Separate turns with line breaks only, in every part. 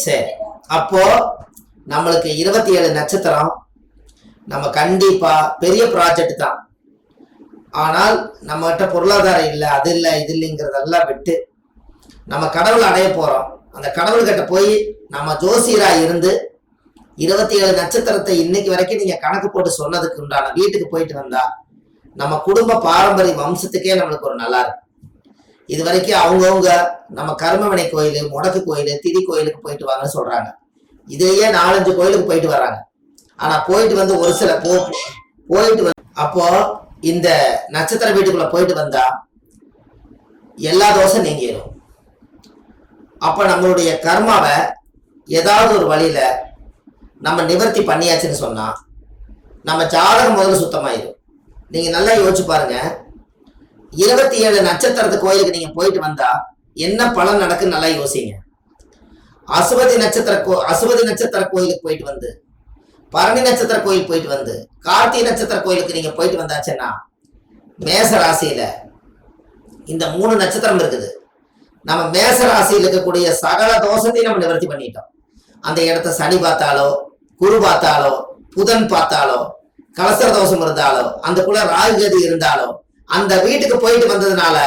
சரி, அப்போ நம்மளுக்கு 27 நட்சத்திரம். நம்ம கண்டிப்பா பெரிய ப்ராஜெக்ட் தான். ஆனால் நம்ம கிட்ட பொருளாதாரம் இல்லை, அது இல்லை, இது இல்லைங்கிறதெல்லாம் விட்டு நம்ம கடவுள் அடைய போறோம். அந்த கடவுள்கிட்ட போய் நம்ம ஜோசியரா இருந்து 27 நட்சத்திரத்தை இன்னைக்கு வரைக்கும் நீங்க கணக்கு போட்டு சொன்னதுக்கு உண்டான வீட்டுக்கு போயிட்டு வந்தா நம்ம குடும்ப பாரம்பரிய வம்சத்துக்கே நம்மளுக்கு ஒரு நல்லா இருக்கும். இது வரைக்கும் அவங்கவுங்க நம்ம கர்மவினை கோயில், முடக்கு கோயில், திதி கோயிலுக்கு போயிட்டு வாங்கன்னு சொல்றாங்க. இதையே 4-5 கோயிலுக்கு போயிட்டு வர்றாங்க. ஆனா போயிட்டு வந்து ஒரு சில போயிட்டு வந்து அப்போ இந்த நட்சத்திர வீட்டுக்குள்ள போயிட்டு வந்தா எல்லா தோசை நீங்கிடும். அப்ப நம்மளுடைய கர்மாவை ஏதாவது ஒரு வழியில நம்ம நிவர்த்தி பண்ணியாச்சுன்னு சொன்னா நம்ம ஜாதகம் முதல்ல சுத்தமாயிடும். நீங்க நல்லா யோசிச்சு பாருங்க, 27 நட்சத்திரத்து கோயிலுக்கு நீங்க போயிட்டு வந்தா என்ன பலன் நடக்குன்னு நல்லா யோசிங்க. அசுவதி நட்சத்திர கோயிலுக்கு போயிட்டு வந்து, பரணி நட்சத்திர கோயில் போயிட்டு வந்து, கார்த்திகை நட்சத்திர கோயிலுக்கு நீங்க போயிட்டு வந்தாச்சுன்னா மேச ராசியில இந்த 3 நட்சத்திரம் இருக்குது. நம்ம மேச ராசியில் இருக்கக்கூடிய சகல தோஷத்தையும் நம்ம நிவர்த்தி பண்ணிட்டோம். அந்த இடத்த சனி பார்த்தாலோ, குரு பார்த்தாலோ, புதன் பார்த்தாலோ, கலசர தோஷம் இருந்தாலோ, அந்த குள்ள ராகுகதி இருந்தாலோ, அந்த வீட்டுக்கு போயிட்டு வந்ததுனால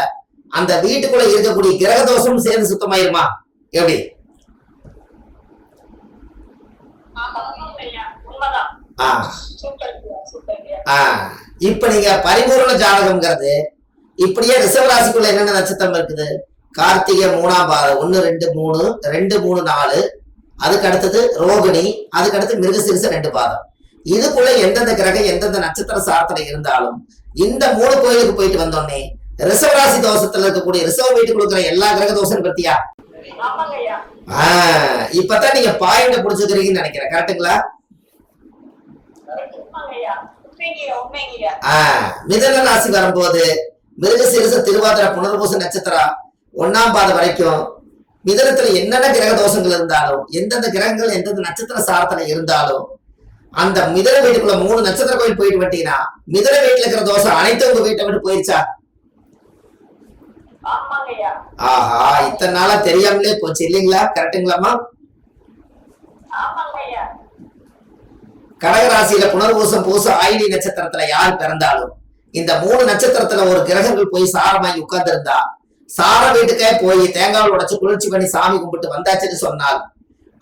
அந்த வீட்டுக்குள்ள இருக்கக்கூடிய கிரக தோஷம் சேர்ந்து சுத்தமாயிருமா? எப்படி? இப்ப நீங்க பரிபூர்ண ஜாதகம்ங்கிறது இப்படியே ரிஷப ராசிக்குள்ள என்னென்ன நட்சத்திரம் இருக்குது? கார்த்திகை 3ஆம் பாதம் 1, 2, 3, 2, 3, 4, அதுக்கு அடுத்தது ரோகிணி, அதுக்கு அடுத்து மிருகசீரிஷ 2 பாதம். இதுக்குள்ள எந்தெந்த கிரகம் எந்தெந்த நட்சத்திர சாரத்துல இருந்தாலும் இந்த 3 கோயிலுக்கு போயிட்டு வந்தோடனே ரிஷபராசி தோஷத்துல இருக்கக்கூடிய ரிஷப வீட்டுக்கு இருக்கிற எல்லா கிரக தோஷம் பத்தியா இப்பதான் நீங்க பாயிண்ட புடிச்சுக்கிறீங்கன்னு நினைக்கிறேன். கரெக்டுங்களா? மிதுன ராசி வரும்போது மிருகசீரிஷ, திருவாதிரை, புனர்பூச நட்சத்திரம் 1ஆம் பாதம் வரைக்கும் மிதுனத்துல என்னென்ன கிரக தோஷங்கள் இருந்தாலும் எந்தெந்த கிரகங்கள் எந்தெந்த நட்சத்திர சாரத்துல இருந்தாலும் அந்த மிதுன வீட்டுக்குள்ள 3 நட்சத்திர கோயில் போயிட்டு வந்தீங்கன்னா மிதுன வீட்டுல இருக்கிற தோஷம் அனைத்தும் உங்க வீட்டை விட்டு போயிருச்சா? ஆஹா, இத்தனை நாளா தெரியாமலே போச்சு இல்லைங்களா? கரெக்டுங்களாமா? கடகராசியில புனர்பூசம், பூசம், ஆயிலி நட்சத்திரத்துல யார் பிறந்தாலும் இந்த 3 நட்சத்திரத்துல ஒரு கிரகங்கள் போய் சாரமாகி உட்கார்ந்து இருந்தா சார வீட்டுக்கே போய் தேங்காய் உடைச்சு குளிர்ச்சி பண்ணி சாமி கும்பிட்டு வந்தாச்சுன்னு சொன்னால்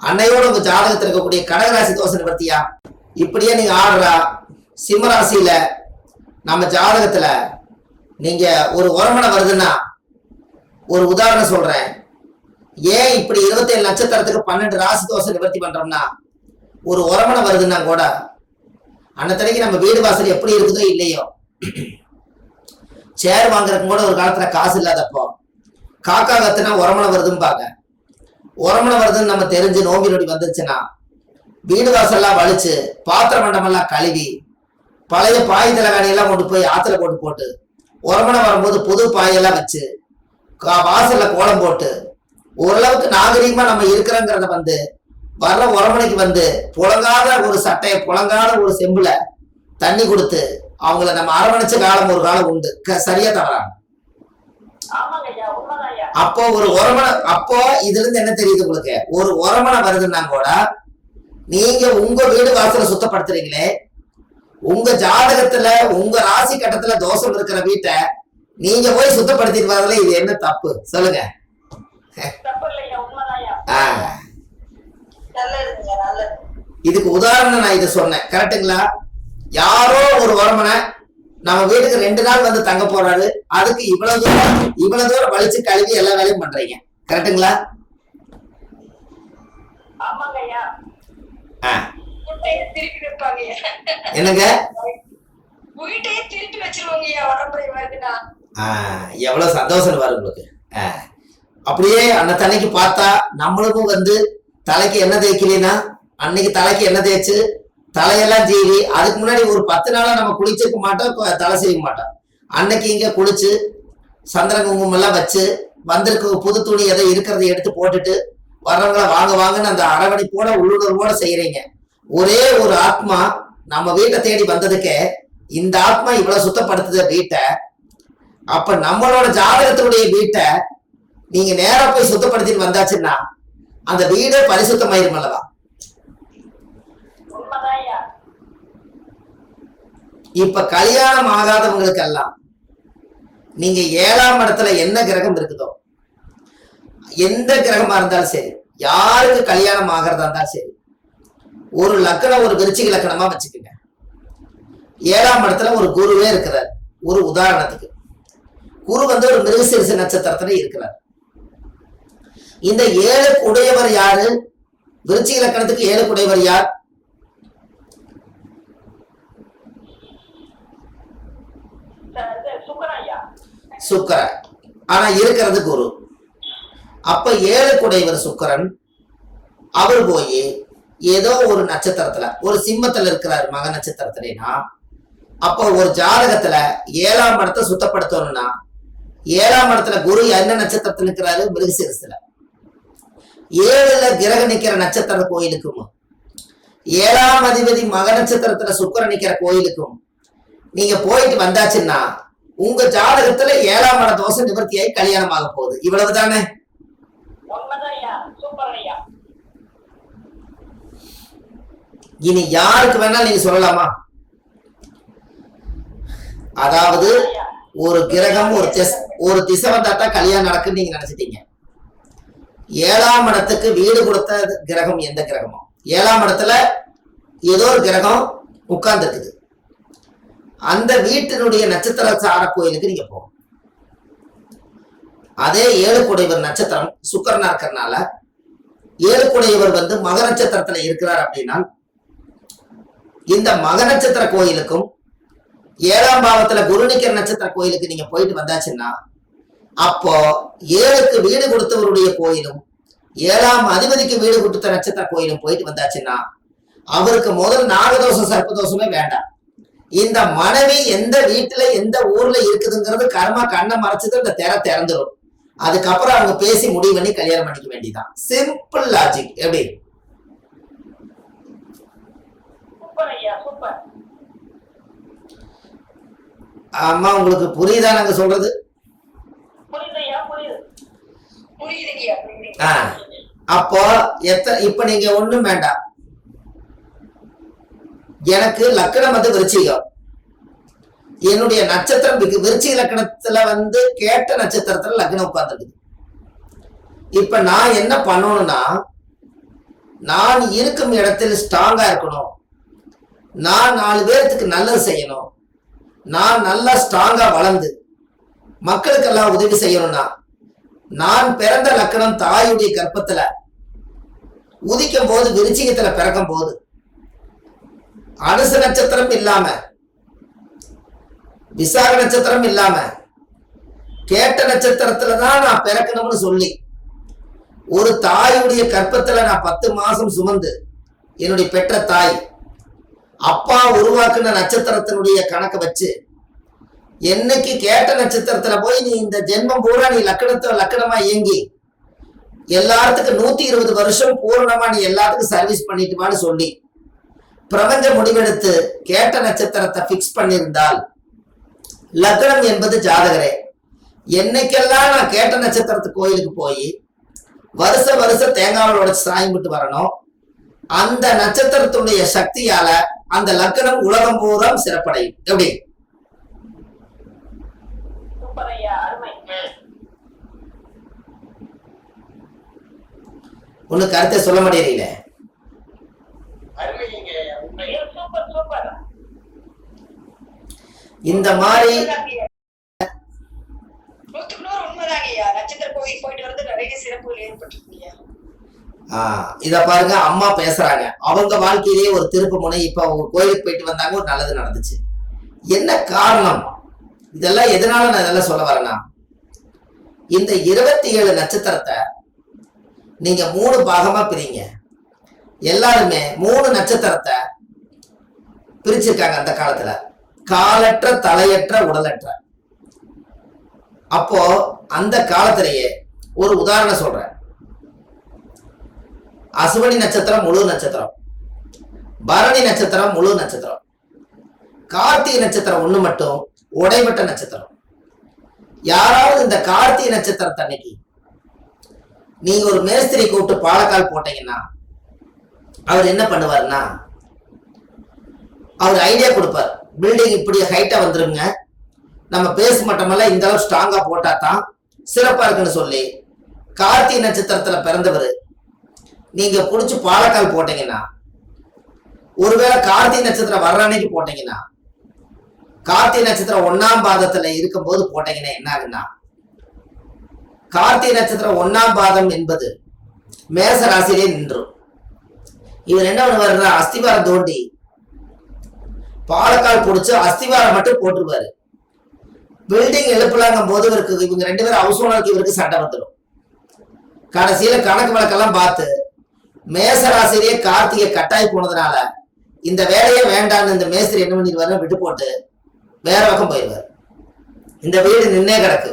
அன்னையோட உங்க ஜாதகத்தில் இருக்கக்கூடிய கடகராசி தோஷம் நிவர்த்தியா? இப்படியே நீங்க ஆடுறா சிம்மராசியில நம்ம ஜாதகத்துல நீங்க ஒரு உரமனை வருதுன்னா, ஒரு உதாரணம் சொல்றேன். ஏன் இப்படி 27 நட்சத்திரத்துக்கு 12 ராசி தோஷம் நிவர்த்தி பண்றோம்னா, ஒரு உரமனை வருதுன்னா கூட அன்னத்தனைக்கு நம்ம வீடு வாசல் எப்படி இருக்குதோ இல்லையோ, சேர் வாங்குறதுக்கு கூட ஒரு காலத்துல காசு இல்லாதப்போ காக்கா கத்துனா உரமனை வருதுன்னு பாக்க, உரமனை வருதுன்னு நம்ம தெரிஞ்சு நோம்பி நொடி வந்துருச்சுன்னா வீடு வாசல்லாம் வலிச்சு பாத்திர மண்டமெல்லாம் கழுவி பழைய பாய் தலைகாணியெல்லாம் கொண்டு போய் ஆத்துல போட்டு உரமனை வரும்போது புது பாயெல்லாம் வச்சு வாசல்ல கோலம் போட்டு ஓரளவுக்கு நாகரீகமா நம்ம இருக்கிறோங்கிறத வர்ற உரமனைக்கு புழங்காத ஒரு சட்டையை, புழங்காத ஒரு செம்புல தண்ணி கொடுத்து அவங்கள நம்ம அரவணைச்ச காலம் ஒரு காலம் உண்டு. சரியா தவறாங்க? அப்போ ஒரு உரமனை, அப்போ இதுல இருந்து என்ன தெரியுது உங்களுக்கு? ஒரு உரமனை வருதுன்னா கூட நீங்க உங்க வீடு வாசலை சுத்தப்படுத்துறீங்களே, உங்க ஜாதகத்துல உங்க ராசி கட்டத்துல தோஷம் இருக்கிற வீட்டை நீங்க போய் சுத்தப்படுத்திட்டு வரதுல இது என்ன தப்பு சொல்லுங்க? இதுக்கு உதாரணம் நான் இதை சொன்னேன். கரெக்டுங்களா? யாரோ ஒரு உரமனை நம்ம வீட்டுக்கு 2 நாள் தங்க போறாரு, அதுக்கு இவ்வளவு தூரம் வலிச்சு கழுவி எல்லா வேலையும் பண்றீங்க. கரெக்டுங்களா? என்னங்க எவ்வளவு சந்தோஷம் வரும் உங்களுக்கு. அப்படியே அந்த தண்ணிக்கு பார்த்தா நம்மளுக்கும் தலைக்கு என்ன தேய்க்கலனா அன்னைக்கு தலைக்கு என்ன தேய்ச்சு தலையெல்லாம் ஜீவி அதுக்கு முன்னாடி ஒரு 10 நாளா நம்ம குளிச்சிருக்க மாட்டோம், தலை செய்ய மாட்டோம். அன்னைக்கு இங்க குளிச்சு சந்திர குங்குமம் எல்லாம் வச்சு வந்திருக்க புது துணி எதை இருக்கிறத எடுத்து போட்டுட்டு வர்றவங்கள வாங்க வாங்கன்னு அந்த அரவணைப்போட உள்ளுணர்வோட செய்யறீங்க. ஒரே ஒரு ஆத்மா நம்ம வீட்டை தேடி வந்ததுக்கே இந்த ஆத்மா இவ்வளவு சுத்தப்படுத்துத வீட்டை. அப்ப நம்மளோட ஜாதகத்தினுடைய வீட்டை நீங்க நேரா போய் சுத்தப்படுத்திட்டு வந்தாச்சுன்னா அந்த வீடே பரிசுத்தமாயிரும் அல்லவா? இப்ப கல்யாணம் ஆகாதவங்களுக்கு எல்லாம் நீங்க 7ஆம் இடத்துல என்ன கிரகம் இருக்குதோ, எந்த கிரகமா இருந்தாலும் சரி, யாருக்கு கல்யாணம் ஆகிறதா இருந்தாலும் சரி, ஒரு லக்கணம் ஒரு விருச்சிக லக்கணமா வச்சுக்கோங்க. 7ஆம் இடத்துல ஒரு குருவே இருக்கிறார். ஒரு உதாரணத்துக்கு குரு ஒரு மிருகசீரிஷ நட்சத்திரத்துல இருக்கிறார். இந்த 7 உடையவர் யாரு? விருச்சிக லக்கணத்துக்கு 7 உடையவர் யார்? சுக்கரன். ஆனா இருக்கிறது குரு. அப்ப 7 உடையவர் சுக்கரன். அவர் போய் ஏதோ ஒரு நட்சத்திரத்துல, ஒரு சிம்மத்துல இருக்கிறார் மக நட்சத்திரத்துலனா, அப்போ ஒரு ஜாதகத்துல 7ஆம் இடத்தை சுத்தப்படுத்தணும்னா 7ஆம் இடத்துல குரு என்ன நட்சத்திரத்துல இருக்கிறாரு? மிருகசீரிஷத்துல. 7ல கிரகம் நிக்கிற நட்சத்திர கோயிலுக்கும் 7ஆம் அதிபதி மக நட்சத்திரத்துல சுக்கிரன் நிக்கிற கோயிலுக்கும் நீங்க போயிட்டு வந்தாச்சுன்னா உங்க ஜாதகத்துல 7ஆம் இட தோஷம் நிவர்த்தியாகி கல்யாணம் ஆக போகுது. இவ்வளவுதானே? இனி யாருக்கு வேணாலும் நீங்க சொல்லலாமா? அதாவது ஒரு கிரகம் ஒரு திசை வந்தாத்தான் கல்யாணம் நடக்குன்னு நீங்க நினைச்சிட்டீங்க. 7ஆம் இடத்துக்கு வீடு கொடுத்த கிரகம் எந்த கிரகமோ, 7ஆம் இடத்துல ஏதோ ஒரு கிரகம் உட்கார்ந்து இருக்குது. அந்த வீட்டினுடைய நட்சத்திர சார கோயிலுக்கு நீங்க போகும். அதே 7 குடையவர் நட்சத்திரம் சுக்கரனா இருக்கிறதுனால 7 குடையவர் மக நட்சத்திரத்துல இருக்கிறார் அப்படின்னா இந்த மக நட்சத்திர கோயிலுக்கும் 7ஆம் பாவத்துல குரு நிக்கிற நட்சத்திர கோயிலுக்கு நீங்க போயிட்டு வந்தாச்சுன்னா அப்போ 7க்கு வீடு கொடுத்தவருடைய கோயிலும் 7ஆம் அதிபதிக்கு வீடு கொடுத்த நட்சத்திர கோயிலும் போயிட்டு வந்தாச்சுன்னா அவருக்கு முதல் நாகதோஷம் சர்ப்பதோஷமே வேண்டாம். இந்த மனைவி எந்த வீட்டுல எந்த ஊர்ல இருக்குதுங்கிறது கர்மா கண்ணை மறைச்சது இந்த திற திறந்துடும். அதுக்கப்புறம் அவங்க பேசி முடிவு பண்ணி கல்யாணம் பண்ணிக்க வேண்டியதான். Simple logic. எப்படி? அம்மா உங்களுக்கு புரியுதா நாங்க சொல்றது? அப்போ இப்ப நீங்க ஒண்ணும் வேண்டாம். எனக்கு லக்கணம் விருச்சிகம். என்னுடைய நட்சத்திரம் விருச்சிக லக்கணத்துல கேட்ட நட்சத்திரத்துல லக்னம் உட்கார்ந்துருக்குது. இப்ப நான் என்ன பண்ணணும்னா, நான் இருக்கும் இடத்தில் ஸ்ட்ராங்கா இருக்கணும், நான் 4 பேருக்கு நல்லது செய்யணும், நான் நல்லா ஸ்ட்ராங்கா வளர்ந்து மக்களுக்கெல்லாம் உதவி செய்யணும்னா நான் பிறந்த லக்கணம் தாயுடைய கர்ப்பத்துல உதிக்கும் போது விருச்சிகத்துல பிறக்கும் போது அனுச நட்சத்திரம் இல்லாம விசாக நட்சத்திரம் இல்லாம கேட்ட நட்சத்திரத்துலதான் நான் பிறக்கணும்னு சொல்லி ஒரு தாயுடைய கர்ப்பத்துல நான் 10 மாசம் சுமந்து என்னுடைய பெற்ற தாய் அப்பா உருவாக்குன நட்சத்திரத்தினுடைய கணக்கை வச்சு என்னைக்கு கேட்ட நட்சத்திரத்துல போய் நீ இந்த ஜென்மம் பூரா நீ லக்கணமா இயங்கி எல்லாத்துக்கும் 120 வருஷம் பூரணமா நீ எல்லாத்துக்கும் சர்வீஸ் பண்ணிட்டுவான்னு சொல்லி பிரபஞ்ச முடிவெடுத்து கேட்ட நட்சத்திரத்தை பிக்ஸ் பண்ணியிருந்தால் லக்னம் என்பது ஜாதகரே. என்னைக்கெல்லாம் நான் கேட்ட நட்சத்திரத்து கோயிலுக்கு போய் வருஷ தேங்காவில் உடைச்சு சாயம் விட்டு வரணும், அந்த நட்சத்திரத்துடைய சக்தியால அந்த லக்னம் உலகம் பூரா சிறப்படையும். எப்படி? ஒண்ணு கருத்தை சொல்ல மாட்டேறீங்கள? இந்த மாதிரி இத பாருங்க, அம்மா பேசுறாங்க, அவங்க வாழ்க்கையிலேயே ஒரு திருப்பு முனை. இப்ப அவங்க கோயிலுக்கு போயிட்டு வந்தாங்க, ஒரு நல்லது நடந்துச்சு. என்ன காரணம்? இதெல்லாம் எதனால நான் இதெல்லாம் சொல்ல வரேன்னா, இந்த 27 நட்சத்திரத்தை நீங்க 3 பாகமா பிரிங்க. எல்லாருமே 3 நட்சத்திரத்தை பிரிச்சிருக்காங்க அந்த காலத்துல. காலற்ற, தலையற்ற, உடலற்ற. அப்போ அந்த காலத்திலேயே ஒரு உதாரணம் சொல்றேன். அசுவனி நட்சத்திரம் முழு நட்சத்திரம், பரணி நட்சத்திரம் முழு நட்சத்திரம், கார்த்திகை நட்சத்திரம் ஒண்ணு மட்டும் உடைபட்ட நட்சத்திரம். யாராவது இந்த கார்த்திகை நட்சத்திரத்தை அன்னைக்கு நீங்க ஒரு மேஸ்திரி கூப்பிட்டு பாலக்கால் போட்டீங்கன்னா அவர் என்ன பண்ணுவாருன்னா அவர் ஐடியா கொடுப்பார். பில்டிங் இப்படி ஹைட்டா வந்துருங்க, நம்ம பேஸ் மட்டமெல்லாம் இந்த அளவு ஸ்ட்ராங்கா போட்டா தான் சிறப்பா இருக்குன்னு சொல்லி கார்த்திகை நட்சத்திரத்துல பிறந்தவர் நீங்க புடிச்சு பாலக்கால் போட்டீங்கன்னா, ஒருவேளை கார்த்திகை நட்சத்திரம் வர்ற அன்னைக்கு போட்டீங்கன்னா, கார்த்திகை நட்சத்திரம் 1ஆம் பாதத்துல இருக்கும் போது போட்டீங்கன்னா என்ன ஆகுன்னா, கார்த்திகை நட்சத்திரம் 1ஆம் பாதம் என்பது மேச ராசியிலே நின்றும். இவர் என்ன பண்ணுவாருன்னா அஸ்திவாரம் தோண்டி பாலக்கால் பிடிச்சு அஸ்திவாரம் மட்டும் போட்டுருவாரு. பில்டிங் எழுப்பலாங்கும் போது இவருக்கு இவங்க 2 பேரும் ஹவுஸ் ஓனருக்கு இவருக்கு சண்டை வந்துடும். கடைசியில கணக்கு வழக்கெல்லாம் பார்த்து மேச ராசியிலேயே கார்த்திகை கட்டாய் போனதுனால இந்த வேலையே வேண்டான்னு இந்த மேஸ்திரி என்ன பண்ணிடுவாரு, விட்டு போட்டு வேற பக்கம் போயிடுவார். இந்த வீடு நின்னே கிடக்கு.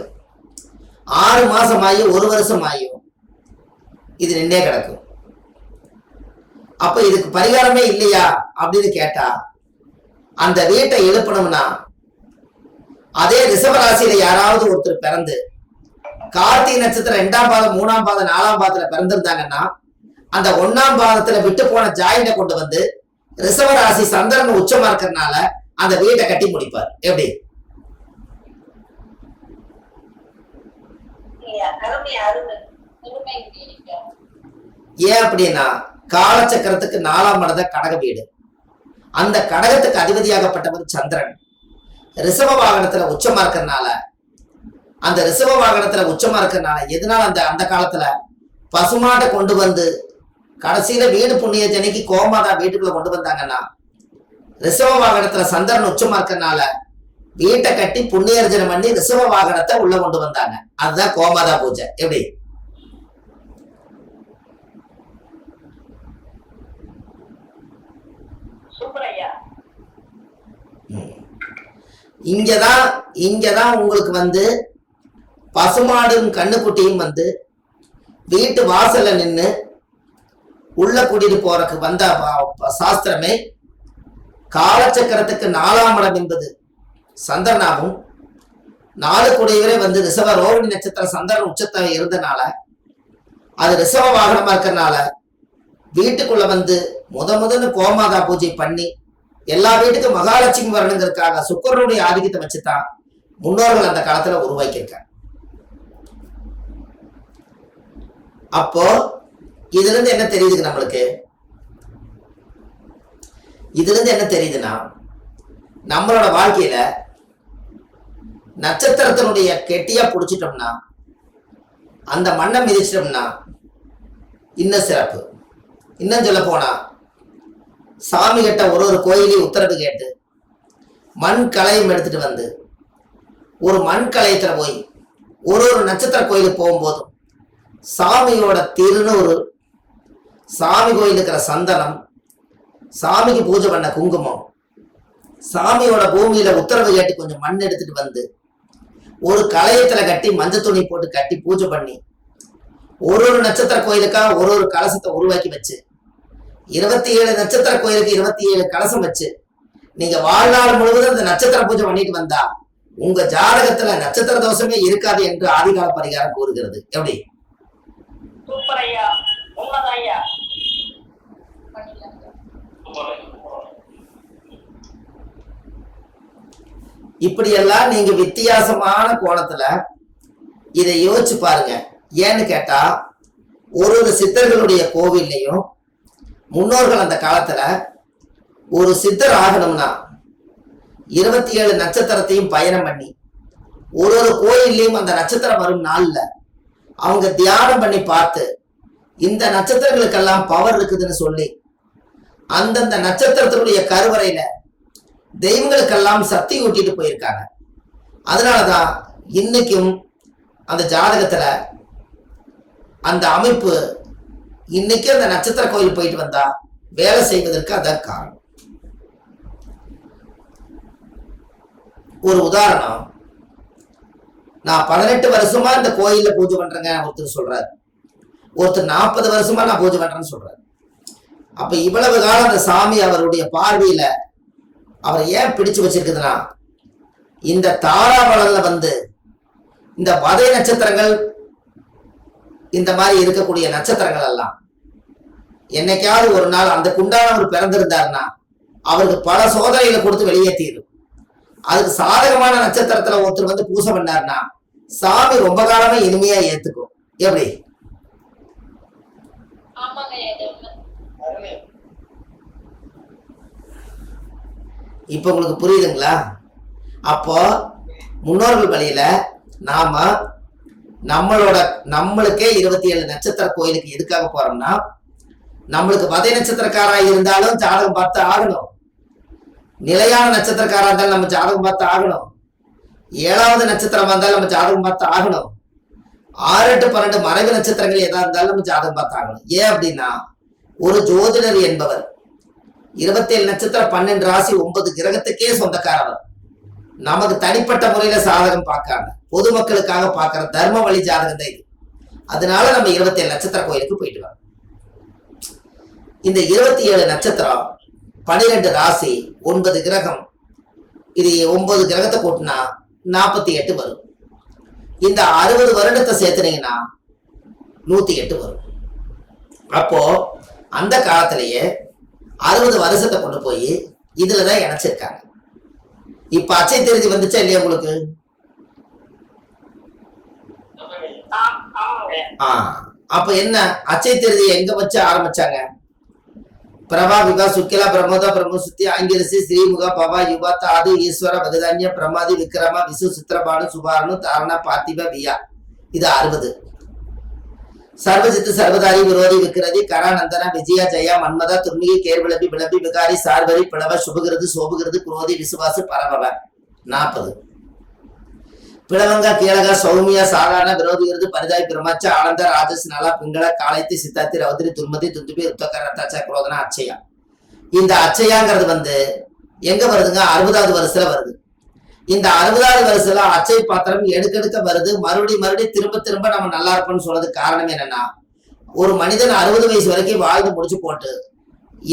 6 மாசம் ஆகியும் 1 வருஷம் ஆகியும் இது நின்னே கிடக்கும். அப்ப இதுக்கு பரிகாரமே இல்லையா அப்படின்னு கேட்டா, அந்த வீட்டை எழுப்பணும்னா அதே ரிஷபராசியில யாராவது ஒருத்தர் பிறந்து கார்த்திகை நட்சத்திரம் 2ஆம் பாதம் 3ஆம் பாதம் 4ஆம் பாதத்துல பிறந்திருந்தாங்கன்னா அந்த 1ஆம் பாதத்துல விட்டு போன ஜாயினை கொண்டு வந்து ரிஷபராசி சந்திரன் உச்சமா இருக்கிறதுனால அந்த வீட்டை கட்டி முடிப்பார். எப்படி? ஏன் அப்படின்னா காலச்சக்கரத்துக்கு 4ஆம் இடத கடக வீடு. அந்த கடகத்துக்கு அதிபதியாகப்பட்டவர் சந்திரன் ரிஷப வாகனத்துல உச்சமா இருக்கிறதுனால, அந்த ரிஷப வாகனத்துல உச்சமா இருக்கிறதுனால எதனால அந்த காலத்துல பசுமாட்டை கொண்டு வந்து கடைசியில வீடு புண்ணிய ஜனைக்கு கோமாதா வீட்டுக்குள்ள கொண்டு வந்தாங்கன்னா, ரிஷப வாகனத்துல சந்திரன் உச்சமா இருக்கிறதுனால வீட்டை கட்டி புண்ணியர்ஜனம் பண்ணி ரிஷப வாகனத்தை உள்ள கொண்டு வந்தாங்க. அதுதான் கோமாதா பூஜை. எப்படி? இங்கதான் உங்களுக்கு வந்து பசுமாடும் கண்ணுக்குட்டியும் வந்து வீட்டு வாசல்ல நின்று உள்ள கூட்டிட்டு போறதுக்கு வந்த சாஸ்திரமே காலச்சக்கரத்துக்கு 4ஆம் இடம் என்பது சந்திரனாகும். 4 கூடியவரே வந்து ரிஷப ரோகிணி நட்சத்திர சந்திரன் உச்சத்தை இருந்தனால அது ரிஷப வாகனமா இருக்கிறதுனால வீட்டுக்குள்ள வந்து முதல்ல கோமாதா பூஜை பண்ணி எல்லா வீட்டுக்கும் மகாலட்சுமி வரணுங்கிறதுக்காக சுக்கரனுடைய ஆதிக்கத்தை வச்சுதான் முன்னோர்கள் அந்த காலத்துல உருவாக்கியிருக்காங்க. அப்போ இதுல இருந்து என்ன தெரியுதுங்க நம்மளுக்கு? இதுல இருந்து என்ன தெரியுதுன்னா, நம்மளோட வாழ்க்கையில நட்சத்திரத்தினுடைய கெட்டியா புடிச்சிட்டோம்னா, அந்த மண்ணை மிதிச்சிட்டோம்னா இன்னும் சிறப்பு. இன்னும் சொல்ல போனா சாமி கிட்ட ஒரு கோயிலையும் உத்தரவு கேட்டு மண் கலையும் எடுத்துட்டு வந்து ஒரு மண் கலையத்துல போய் ஒரு நட்சத்திர கோயிலுக்கு போகும்போதும் சாமியோட திருநூறு, சாமி கோயில் இருக்கிற சந்தனம், சாமிக்கு பூஜை பண்ண குங்குமம், சாமியோட பூமியில உத்தரவு கேட்டு கொஞ்சம் மண் எடுத்துட்டு வந்து ஒரு கலையத்துல கட்டி மஞ்சள் துணி போட்டு கட்டி பூஜை பண்ணி ஒரு நட்சத்திர கோயிலுக்கா ஒரு கலசத்தை உருவாக்கி வச்சு 27 நட்சத்திர கோயிலுக்கு 27 கலசம் வச்சு நீங்க வாழ்நாள் முழுவதும் அந்த நட்சத்திர பூஜை பண்ணிட்டு வந்தா உங்க ஜாதகத்துல நட்சத்திர தோஷமே இருக்காது என்று ஆதிகால பரிகாரம் கூறுகிறது. எப்படி? இப்படியெல்லாம் நீங்க வித்தியாசமான கோணத்துல இதை யோசிச்சு பாருங்க. ஏன்னு கேட்டா ஒரு சித்தர்களுடைய கோவில்லையும் முன்னோர்கள் அந்த காலத்துல ஒரு சித்தர் ஆகணும்னா 27 நட்சத்திரத்தையும் பயணம் பண்ணி ஒரு கோயில்லையும் அந்த நட்சத்திரம் வரும் நாள்ல அவங்க தியானம் பண்ணி பார்த்து இந்த நட்சத்திரங்களுக்கெல்லாம் பவர் இருக்குதுன்னு சொல்லி அந்தந்த நட்சத்திரத்தினுடைய கருவறையில தெய்வங்களுக்கெல்லாம் சக்தி ஊட்டிட்டு போயிருக்காங்க. அதனாலதான் இன்னைக்கும் அந்த ஜாதகத்துல அந்த அமைப்பு இன்னைக்கு அந்த நட்சத்திர கோயில் போயிட்டு வந்தா வேலை செய்வதற்கு அதான் காரணம். ஒரு உதாரணம், நான் 18 வருஷமா இந்த கோயில்ல பூஜை பண்றேங்க ஒருத்தர் சொல்றாரு, ஒருத்தர் 40 வருஷமா நான் பூஜை பண்றேன்னு சொல்றாரு. அப்ப இவ்வளவு காலம் அந்த சாமி அவருடைய பார்வையில அவரை ஏன் பிடிச்சு வச்சிருக்குதுன்னா, இந்த தாராபலன்ல வந்து இந்த வதை நட்சத்திரங்கள் இந்த மாதிரி இருக்கக்கூடிய நட்சத்திரங்கள் எல்லாம் என்னைக்காவது ஒரு நாள் அந்த குண்டானவர் பிறந்திருந்தாருன்னா அவருக்கு பல சோதனைகளை கொடுத்து வெளியேற்றிடும். அதுக்கு சாதகமான நட்சத்திரத்துல ஒருத்தர் வந்து பூசை பண்ணாருன்னா சாமி ரொம்ப காலமா இனிமையா ஏத்துக்கும். எப்படி? இப்ப உங்களுக்கு புரியுதுங்களா? அப்போ முன்னோர்கள் வழியில நாம நம்மளுக்கே 27 நட்சத்திர கோயிலுக்கு எதுக்காக போறோம்னா, நம்மளுக்கு பதை நட்சத்திரக்காரா இருந்தாலும் ஜாதகம் பார்த்து ஆகணும். நிலையான நட்சத்திரக்காரா இருந்தாலும் நம்ம ஜாதகம் பார்த்து ஆகணும். 7வது நட்சத்திரமா இருந்தாலும் நம்ம ஜாதகம் பார்த்து ஆகணும். 6, 8, 12 மறைவு நட்சத்திரங்கள் எதா இருந்தாலும் நம்ம ஜாதகம் பார்த்து ஆகணும். ஏன் அப்படின்னா, ஒரு ஜோதிடர் என்பவர் 27 நட்சத்திரம் 12 ராசி 9 கிரகத்துக்கே சொந்தக்காரவர். நமக்கு தனிப்பட்ட முறையில சாதகம் பார்க்காம பொதுமக்களுக்காக பார்க்கிற தர்ம வழி ஜாதகம் தான் இது. அதனால நம்ம 27 நட்சத்திர கோயிலுக்கு போயிட்டு வரோம். இந்த 27 நட்சத்திரம் 12 ராசி 9 கிரகம், இது 9 கிரகத்தை கூட்டினா 48 வரும். இந்த 60 வருடத்தை சேர்த்துனீங்கன்னா 108 வரும். அப்போ அந்த காலத்திலேயே 60 வருஷத்தை கொண்டு போய் இதுலதான் இணைச்சிருக்காங்க. இப்ப அச்சை திருதி வந்துச்சா இல்லையா உங்களுக்கு? அப்ப என்ன அச்சை திருதி எங்க வச்சு ஆரம்பிச்சாங்க? பிரபா விகா சுக்கிலா பிரமோதா பிரம்மசுத்தி ஆங்கிரசி ஸ்ரீமுகா பவா யுவா தாது ஈஸ்வர பகதான்ய பிரமாதி விக்ரமா விசு சித்திரபானு சுபானு தாரணா பார்த்திப வியா. இது 60. சர்வஜித்து சர்வதாரி விரோதி விக்ரதி கரா நந்தன விஜயா ஜெயா மன்மதா துர்மிகை கேர்விளபி விளபி விகாரி சார்வரி பிளவ சுபகிருது சோபகிருது குரோதி விசுவாசு பரபவ 40. பிளவங்கா கீழகா சௌமியா சாதாரண விரோதிகிறது பரிதாய் பிரமாச்ச ஆனந்த ராஜஸ் நலா பிங்கள காளைத்தி சித்தாத்தி ரவுதிரி துர்மதி துந்துபி உத்தகர ரத்தாச்சா குரோதனா அச்சயா. இந்த அச்சயாங்கிறது வந்து எங்க வருதுங்க? 60வது வருஷத்துல வருது. இந்த 60வது வருஷத்துல அச்சை பாத்திரம் எடுக்கெடுக்க வருது. மறுபடி திரும்ப திரும்ப நம்ம நல்லா இருப்போம்னு சொல்றதுக்கு காரணம் என்னன்னா, ஒரு மனிதன் 60 வயசு வரைக்கும் வாழ்ந்து முடிச்சு போட்டு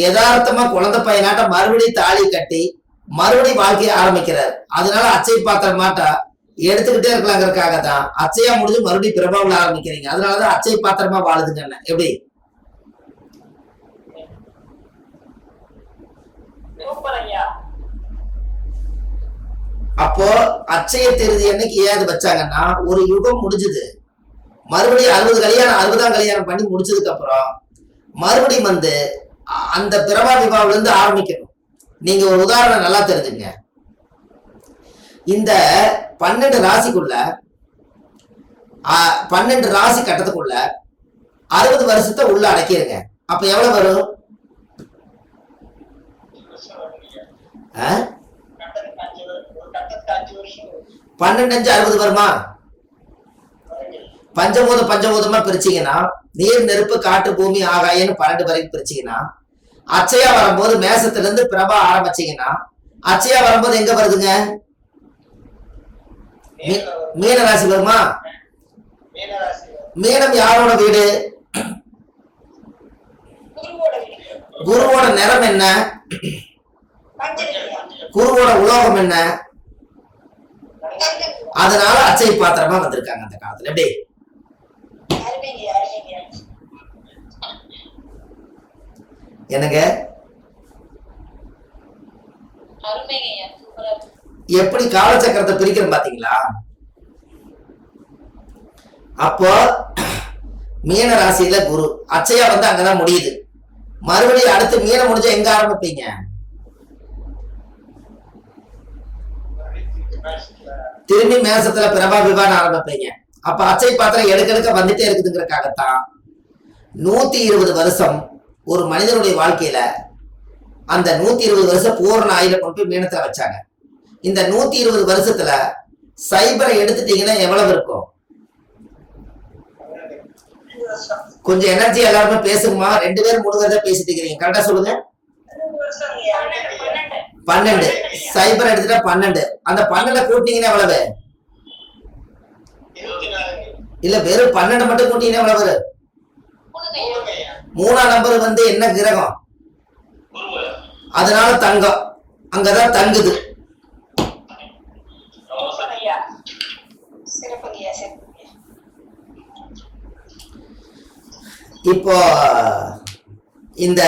யதார்த்தமா குழந்தை பையனாட்ட மறுபடியும் தாலி கட்டி மறுபடியும் வாழ்க்கையை ஆரம்பிக்கிறார். அதனால அச்சை பாத்திரம் மாட்டா எடுத்துக்கிட்டே இருக்கலாங்கிறதுக்காக தான் அச்சையா முடிஞ்சு மறுபடியும் பிரபாவில் ஆரம்பிக்கிறீங்க. அதனாலதான் அச்சை பாத்திரமா வாழுதுங்க. எப்படி? அப்போ அச்சய திருதி அன்னைக்கு ஏது வச்சாங்கன்னா, ஒரு யுகம் முடிஞ்சது, மறுபடியும் 60ஆம் கல்யாணம் பண்ணி முடிச்சதுக்கு அப்புறம் மறுபடியும் வந்து அந்த பிரபா விவாவில இருந்து ஆரம்பிக்கணும். நீங்க ஒரு உதாரணம் நல்லா தெரிஞ்சுங்க. இந்த 12 ராசிக்குள்ள 12 ராசி கட்டத்துக்குள்ள 60 வருஷத்தை உள்ள அடக்கிருங்க. அப்ப எவ்வளவு வரும்? 12 5 60 வருமா? பஞ்சபூதமா பிரிச்சீங்கன்னா, நீர் நெருப்பு காற்று பூமி ஆகாயன்னு 12 வரைக்கும் பிரிச்சீங்கன்னா, அச்சையா வரும்போது மேசத்துல இருந்து பிரபா ஆரம்பிச்சீங்கன்னா, அச்சையா வரும்போது எங்க வருதுங்க? மீன ராசி வருமா? மீனம் யாரோட வீடு? குருவோட நிறம் என்ன? குருவோட உலோகம் என்ன? அதனால அச்சை பாத்திரமா வந்திருக்காங்க அந்த காலத்துல. எப்படி? எனக்கு எப்படி காலச்சக்கரத்தை பிரிக்கிறோம் பாத்தீங்களா? அப்போ மீன ராசியில குரு அச்சையா வந்து அங்கதான் முடியுது. மறுபடியும் அடுத்து மீனம் முடிஞ்சா எங்க ஆரம்பிப்பீங்க? திரும்பி மேசத்துல பிரபா விவான ஆரம்பிப்பீங்க. அப்ப அச்சை பாத்திரம் எடுக்க வந்துட்டே இருக்குதுங்கிறதுக்காகத்தான் 120 வருஷம் ஒரு மனிதனுடைய வாழ்க்கையில அந்த 120 வருஷம் பூர்ண ஆயுள கொண்டு போய் மீனத்துல வச்சாங்க. இந்த 120 வருஷத்துல சைபரை எடுத்துட்டீங்கன்னா எவ்வளவு இருக்கும்? கொஞ்சம் எனர்ஜி எல்லாருமே பேசுங்கம்மா. 2 பேரும் 3 பேர் தான் பேசிட்டு இருக்கீங்க. கரெக்டா சொல்லுங்க. 12 சைபர் எடுத்துட்டா 12. அந்த 12 கூட்டிங்கன்னா எவ்வளவு? இல்ல வெறும் 12 மட்டும் கூட்டிங்கன்னா எவ்வளவு? 3ஆம் நம்பர் வந்து என்ன கிரகம்? அதனால தங்கம் அங்கதான் தங்குது. இப்போ இந்த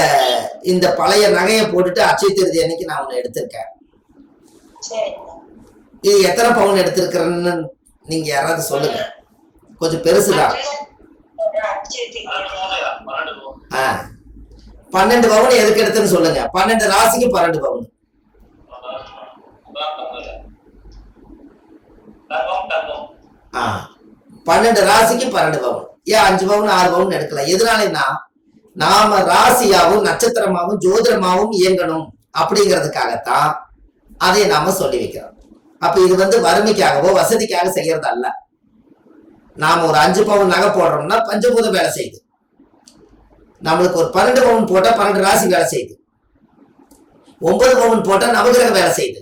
இந்த பழைய நகையை போட்டுட்டு அட்சய திருதி அன்னைக்கு நான் ஒண்ணு எடுத்திருக்கேன். இது எத்தனை பவுன் எடுத்திருக்கிறேன்னு நீங்க யாராவது சொல்லுங்க. கொஞ்சம் பெருசுதான். 12 பவுன் எதுக்கு எடுத்துன்னு சொல்லுங்க. 12 ராசிக்கு 12 பவுன். 12 ராசிக்கு 12 பவுன். ஏன் 5 பவுன் 6 பவுன் எடுக்கலாம்? எதனாலன்னா நாம ராசியாவும் நட்சத்திரமாவும் ஜோதிடமாவும் இயங்கணும் அப்படிங்கிறதுக்காகத்தான் அதை நாம சொல்லி வைக்கிறோம். அப்ப இது வறுமைக்காகவோ வசதிக்காக செய்யறது அல்ல. நாம ஒரு 5 பவுன் நகை போடுறோம்னா பஞ்சபூதம் வேலை செய்யுது. நம்மளுக்கு ஒரு 12 பவுன் போட்டா 12 ராசி வேலை செய்யுது. 9 பவுன் போட்டா நவகிரகம் வேலை செய்யுது.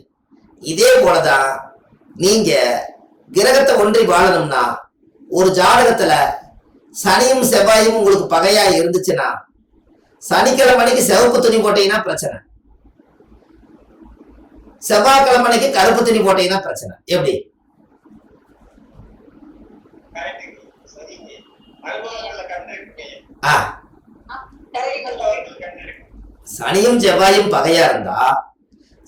இதே போலதான் நீங்க கிரகத்தை ஒன்றி வாழணும்னா ஒரு ஜாதகத்துல சனியும் செவ்வாயும் உங்களுக்கு பகையா இருந்துச்சுன்னா சனிக்கிழமைக்கு சிவப்பு துணி போட்டீங்கன்னா பிரச்சனை, செவ்வாய்க்கிழமைக்கு கருப்பு துணி போட்டீங்கன்னா பிரச்சனை. எப்படி? சனியும் செவ்வாயும் பகையா இருந்தா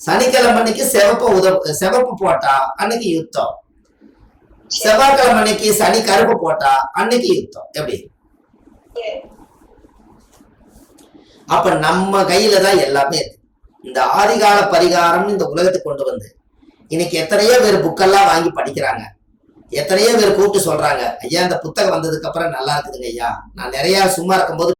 சனிக்கிழமைக்கு சிவப்பு போட்டா அன்னைக்கு யுத்தம், செவ்வாய்க்கிழமைக்கு சனி கருப்பு போட்டா அன்னைக்கு யுத்தம். எப்படி? அப்ப நம்ம கையில தான் எல்லாமே இருக்கு. இந்த ஆதிகால பரிகாரம் இந்த உலகத்துக்கு கொண்டு வந்து இன்னைக்கு எத்தனையோ பேர் புக்கெல்லாம் வாங்கி படிக்கிறாங்க. எத்தனையோ பேர் கூப்பிட்டு சொல்றாங்க, ஐயா இந்த புத்தகம் வந்ததுக்கு அப்புறம் நல்லா இருக்குதுங்க ஐயா, நான் நிறைய சும்மா இருக்கும்போது